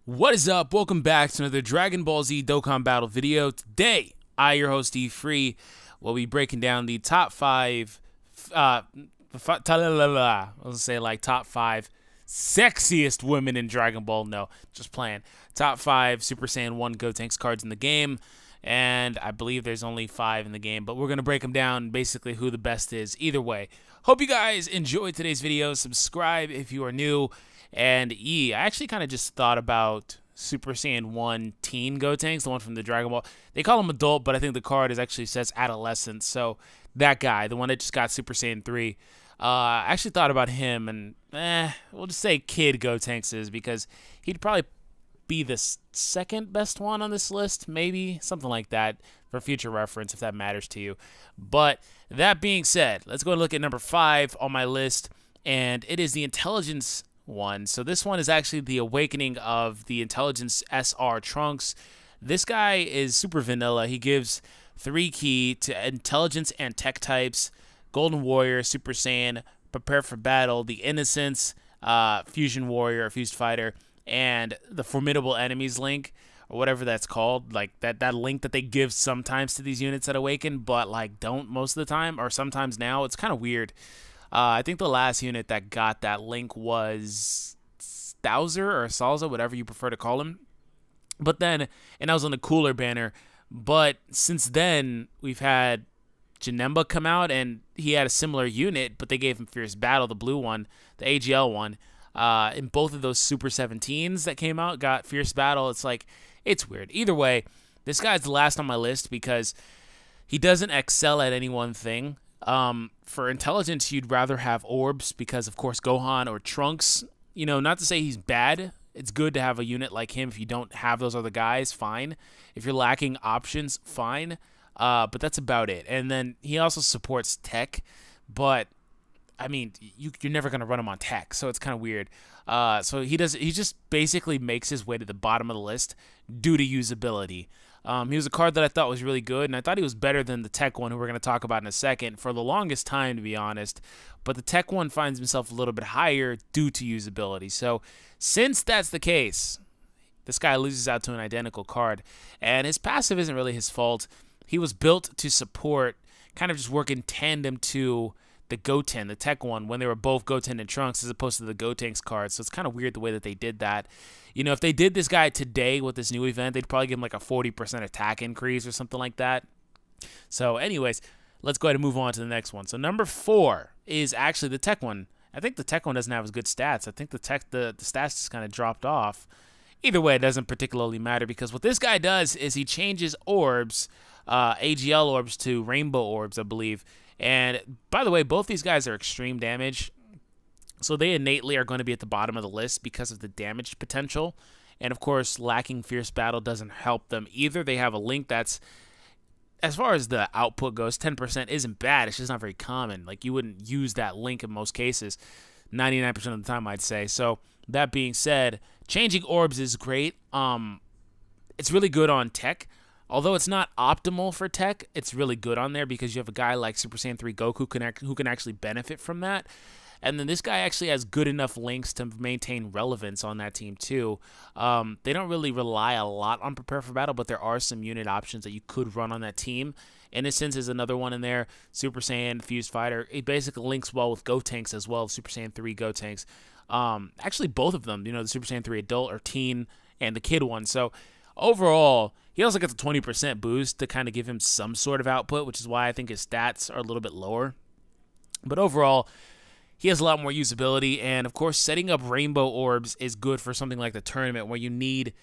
What is up? Welcome back to another Dragon Ball Z Dokkan Battle video. Today, your host E-Free, will be breaking down the top five, I was gonna say like top five sexiest women in Dragon Ball. No, just playing. Top five Super Saiyan 1 Gotenks cards in the game. And I believe there's only 5 in the game, but we're going to break them down, basically who the best is either way. Hope you guys enjoyed today's video. Subscribe if you are new. And I actually kind of just thought about Super Saiyan 1 Teen Gotenks, the one from the Dragon Ball. They call him adult, but I think the card actually says adolescent. So that guy, the one that just got Super Saiyan 3, I actually thought about him, and we'll just say Kid Gotenks is, because he'd probably be the second best one on this list, maybe something like that, for future reference if that matters to you. But that being said, let's go and look at number 5 on my list, and it is the intelligence one. So this one is actually the awakening of the intelligence SR Trunks. This guy is super vanilla. He gives 3 key to intelligence and tech types: Golden Warrior, Super Saiyan, Prepare for Battle, the Innocence, Fusion Warrior, or Fused Fighter, and the Formidable Enemies link, or whatever that's called, like that link that they give sometimes to these units that awaken, but like don't most of the time, or sometimes now. It's kind of weird. I think the last unit that got that link was Stowser or Salza, whatever you prefer to call him. But then, and that was on the cooler banner. But since then, we've had Janemba come out, and he had a similar unit, but they gave him Fierce Battle, the blue one, the AGL one. And both of those Super 17s that came out got Fierce Battle. It's like, it's weird. Either way, this guy's the last on my list because he doesn't excel at any one thing. For intelligence, you'd rather have orbs because, of course, Gohan or Trunks, you know, not to say he's bad. It's good to have a unit like him. If you don't have those other guys, fine. If you're lacking options, fine. But that's about it. And then he also supports tech, but I mean, you're never going to run him on tech, so it's kind of weird. So he just basically makes his way to the bottom of the list due to usability. He was a card that I thought was really good, and I thought he was better than the tech one, who we're going to talk about in a second, for the longest time, to be honest. But the tech one finds himself a little bit higher due to usability. So since that's the case, this guy loses out to an identical card, and his passive isn't really his fault. He was built to support, kind of just work in tandem to the Goten, the tech one, when they were both Goten and Trunks, as opposed to the Gotenks cards. So it's kind of weird the way that they did that. You know, if they did this guy today with this new event, they'd probably give him like a 40% attack increase or something like that. So anyways, let's go ahead and move on to the next one. So number 4 is actually the tech one. I think the tech one doesn't have as good stats. I think the stats just kind of dropped off. Either way, it doesn't particularly matter, because what this guy does is he changes orbs, AGL orbs, to rainbow orbs, I believe. And by the way, both these guys are extreme damage, so they innately are going to be at the bottom of the list because of the damage potential. And of course, lacking Fierce Battle doesn't help them either. They have a link that's, as far as the output goes, 10% isn't bad. It's just not very common. Like, you wouldn't use that link in most cases, 99% of the time, I'd say. So that being said, changing orbs is great. It's really good on tech. Although it's not optimal for tech, it's really good on there because you have a guy like Super Saiyan 3 Goku who can actually benefit from that. And then this guy actually has good enough links to maintain relevance on that team too. They don't really rely a lot on Prepare for Battle, but there are some unit options that you could run on that team. Innocence is another one in there. Super Saiyan, Fused Fighter. It basically links well with Gotenks as well, Super Saiyan 3 Gotenks. Actually, both of them, you know, the Super Saiyan 3 Adult or Teen and the Kid one. So overall, he also gets a 20% boost to kind of give him some sort of output, which is why I think his stats are a little bit lower. But overall, he has a lot more usability, and of course, setting up rainbow orbs is good for something like the tournament where you need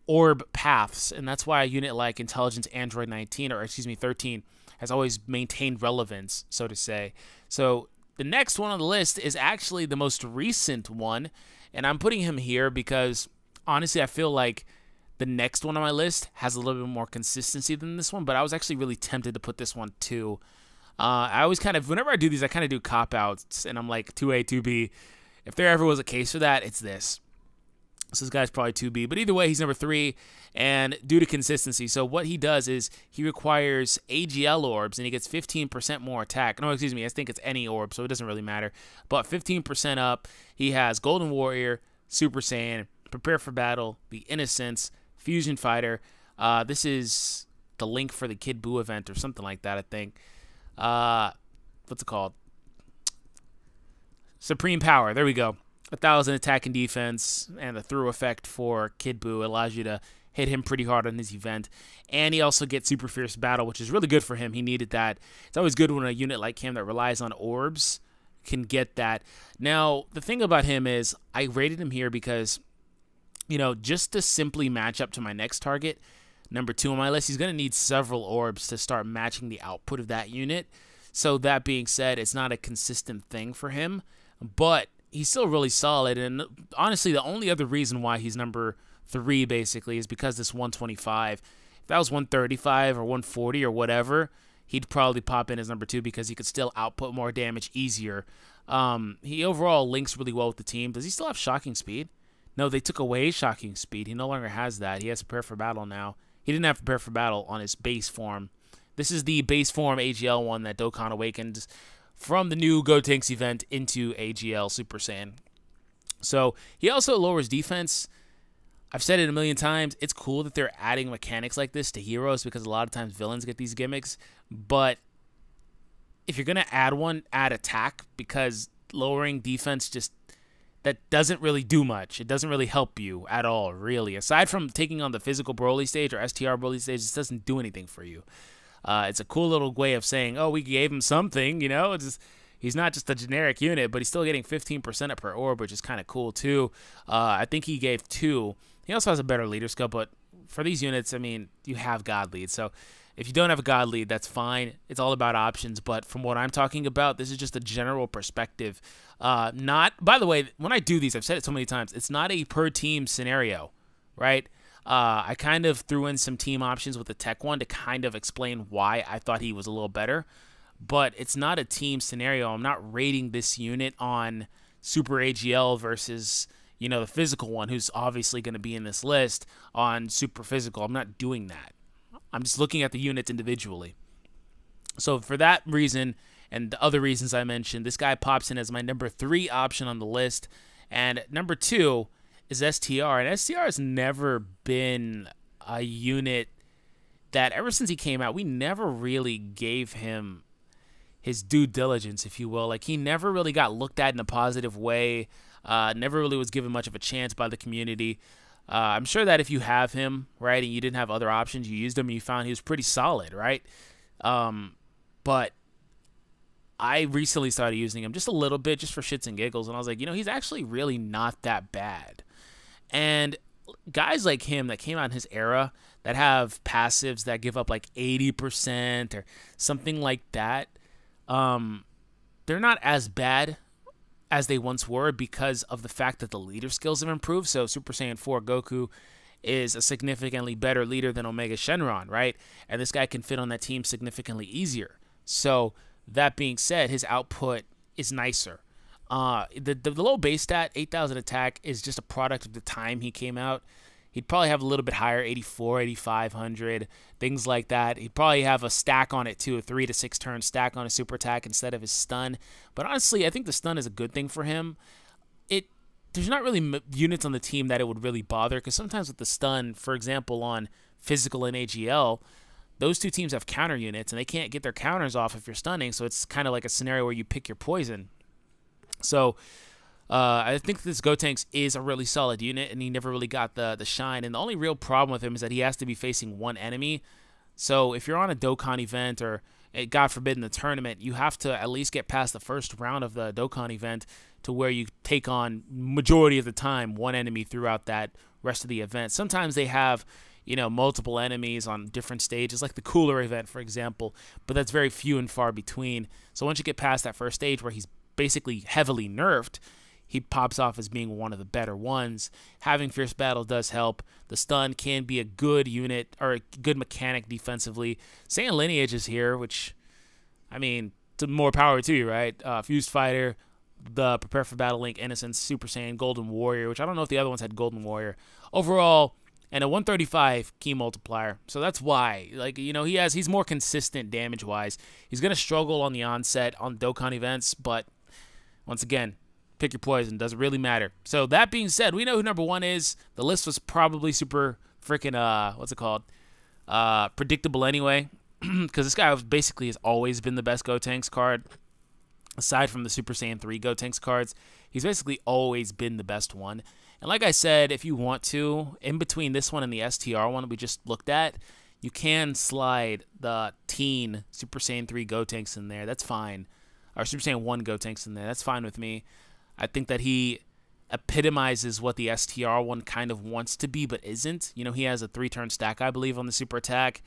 orb paths, and that's why a unit like Intelligence Android 19, or excuse me, 13, has always maintained relevance, so to say. So the next one on the list is actually the most recent one, and I'm putting him here because, honestly, I feel like the next one on my list has a little bit more consistency than this one, but I was actually really tempted to put this one too. I always kind of, whenever I do these, I kind of do cop-outs, and I'm like 2A, 2B. If there ever was a case for that, it's this. So this guy's probably 2B, but either way, he's number 3, and due to consistency. So what he does is he requires AGL orbs, and he gets 15% more attack. No, excuse me, I think it's any orb, so it doesn't really matter. But 15% up. He has Golden Warrior, Super Saiyan, Prepare for Battle, the Innocence, Fusion Fighter. This is the link for the Kid Buu event or something like that, I think. What's it called? Supreme Power. There we go. 1,000 attack and defense, and the through effect for Kid Buu allows you to hit him pretty hard on his event. And he also gets Super Fierce Battle, which is really good for him. He needed that. It's always good when a unit like him that relies on orbs can get that. Now, the thing about him is I rated him here because, you know, just to simply match up to my next target, number 2 on my list, he's going to need several orbs to start matching the output of that unit. So that being said, it's not a consistent thing for him, but he's still really solid. And honestly, the only other reason why he's number 3 basically is because this 125. If that was 135 or 140 or whatever, he'd probably pop in as number 2 because he could still output more damage easier. He overall links really well with the team. Does he still have Shocking Speed? No, they took away Shocking Speed. He no longer has that. He has Prepare for Battle now. He didn't have Prepare for Battle on his base form. This is the base form AGL one that Dokkan awakened from the new Gotenks event into AGL Super Saiyan. So he also lowers defense. I've said it a million times. It's cool that they're adding mechanics like this to heroes because a lot of times villains get these gimmicks. But if you're going to add one, add attack, because lowering defense that doesn't really do much. It doesn't really help you at all, really. Aside from taking on the physical Broly stage or STR Broly stage, it doesn't do anything for you. It's a cool little way of saying, oh, we gave him something, you know. He's not just a generic unit, but he's still getting 15% per orb, which is kind of cool, too. I think he gave 2. He also has a better leader skill, but for these units, I mean, you have God Lead. So if you don't have a God Lead, that's fine. It's all about options. But from what I'm talking about, this is just a general perspective. By the way, when I do these, I've said it so many times, it's not a per team scenario, right? I kind of threw in some team options with the tech one to kind of explain why I thought he was a little better. But it's not a team scenario. I'm not rating this unit on Super AGL versus, you know, the physical one, who's obviously going to be in this list, on Super Physical. I'm not doing that. I'm just looking at the units individually. So for that reason and the other reasons I mentioned, this guy pops in as my number 3 option on the list. And number 2 is STR. And STR has never been a unit that, ever since he came out, we never really gave him his due diligence, if you will. Like, he never really got looked at in a positive way. Never really was given much of a chance by the community. I'm sure that if you have him, right, and you didn't have other options, you used him and you found he was pretty solid, right? But I recently started using him just a little bit, just for shits and giggles, and I was like, you know, he's actually really not that bad. And guys like him that came out in his era that have passives that give up like 80% or something like that, they're not as bad as they once were because of the fact that the leader skills have improved. So Super Saiyan 4 Goku is a significantly better leader than Omega Shenron, right? And this guy can fit on that team significantly easier. So that being said, his output is nicer. The low base stat, 8,000 attack, is just a product of the time he came out. He'd probably have a little bit higher, 84, 8,500, things like that. He'd probably have a stack on it too, a 3 to 6 turn stack on a super attack instead of his stun. But honestly, I think the stun is a good thing for him. There's not really units on the team that it would really bother, because sometimes with the stun, for example, on Physical and AGL, those two teams have counter units, and they can't get their counters off if you're stunning, so it's kind of like a scenario where you pick your poison. So I think this Gotenks is a really solid unit, and he never really got the shine. And the only real problem with him is that he has to be facing one enemy. So if you're on a Dokkan event, or God forbid in the tournament, you have to at least get past the first round of the Dokkan event to where you take on, majority of the time, one enemy throughout that rest of the event. Sometimes they have, you know, multiple enemies on different stages, like the Cooler event, for example, but that's very few and far between. So once you get past that first stage where he's basically heavily nerfed, he pops off as being one of the better ones. Having Fierce Battle does help. The stun can be a good unit, or a good mechanic defensively. Saiyan Lineage is here, which, I mean, more power to you, right? Fused Fighter, the Prepare for Battle Link, Innocence, Super Saiyan, Golden Warrior, which I don't know if the other ones had Golden Warrior. Overall, and a 135 key multiplier. So that's why, like, you know, he's more consistent damage-wise. He's going to struggle on the onset on Dokkan events, but once again, Pick your poison. Doesn't really matter. So that being said, we know who number 1 is. The list was probably super freaking, what's it called? Predictable anyway. Because this guy basically has always been the best Gotenks card. Aside from the Super Saiyan 3 Gotenks cards, he's basically always been the best one. And like I said, if you want to, in between this one and the STR one that we just looked at, you can slide the teen Super Saiyan 3 Gotenks in there. That's fine. Or Super Saiyan 1 Gotenks in there. That's fine with me. I think that he epitomizes what the STR one kind of wants to be but isn't. You know, he has a 3-turn stack, I believe, on the super attack.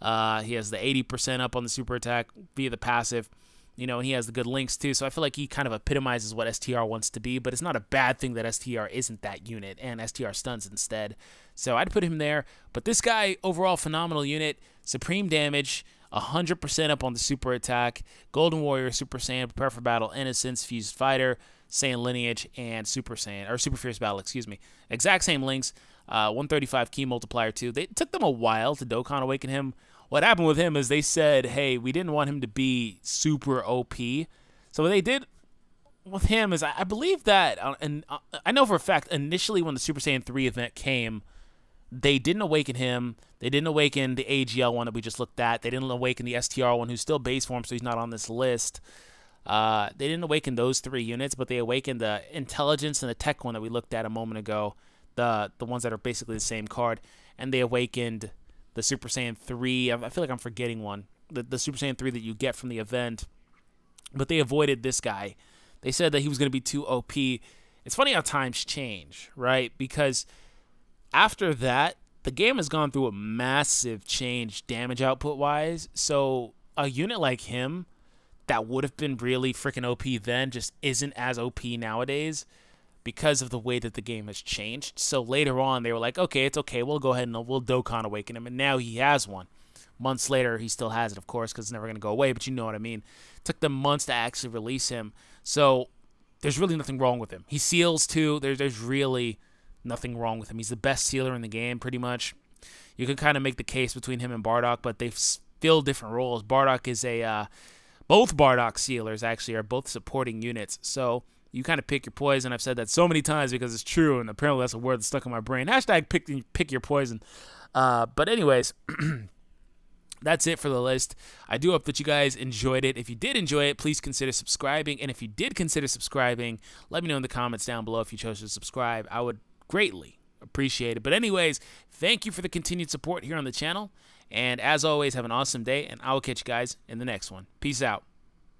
He has the 80% up on the super attack via the passive. You know, and he has the good links too. So I feel like he kind of epitomizes what STR wants to be, but it's not a bad thing that STR isn't that unit and STR stuns instead. So I'd put him there. But this guy, overall phenomenal unit, supreme damage, 100% up on the super attack, Golden Warrior, Super Saiyan, Prepare for Battle, Innocence, Fused Fighter, Saiyan Lineage, and Super Saiyan, or Super Fierce Battle, excuse me. Exact same links, 135 key multiplier too. It took them a while to Dokkan Awaken him. What happened with him is they said, hey, we didn't want him to be super OP. So what they did with him is I believe that, and I know for a fact, initially when the Super Saiyan 3 event came, they didn't awaken him. They didn't awaken the AGL one that we just looked at. They didn't awaken the STR one, who's still base form, so he's not on this list. They didn't awaken those 3 units, but they awakened the Intelligence and the Tech one that we looked at a moment ago, the ones that are basically the same card, and they awakened the Super Saiyan 3. I feel like I'm forgetting one. The Super Saiyan 3 that you get from the event, but they avoided this guy. They said that he was going to be too OP. It's funny how times change, right? Because after that, the game has gone through a massive change damage output-wise, so a unit like him that would have been really freaking OP then just isn't as OP nowadays because of the way that the game has changed. So later on, they were like, okay, it's okay, we'll go ahead and we'll Dokkan Awaken him, and now he has one. Months later, he still has it, of course, because it's never going to go away, but you know what I mean. It took them months to actually release him, so there's really nothing wrong with him. He seals, too. There's really nothing wrong with him. He's the best sealer in the game, pretty much. You can kind of make the case between him and Bardock, but they fill different roles. Bardock is a... both Bardock sealers, actually, are both supporting units, so you kind of pick your poison. I've said that so many times because it's true, and apparently that's a word that's stuck in my brain. Hashtag pick your poison. But anyways... That's it for the list. I do hope that you guys enjoyed it. If you did enjoy it, please consider subscribing. And if you did consider subscribing, let me know in the comments down below if you chose to subscribe. I would greatly appreciate it. But anyways, thank you for the continued support here on the channel. And as always, have an awesome day, and I will catch you guys in the next one. Peace out.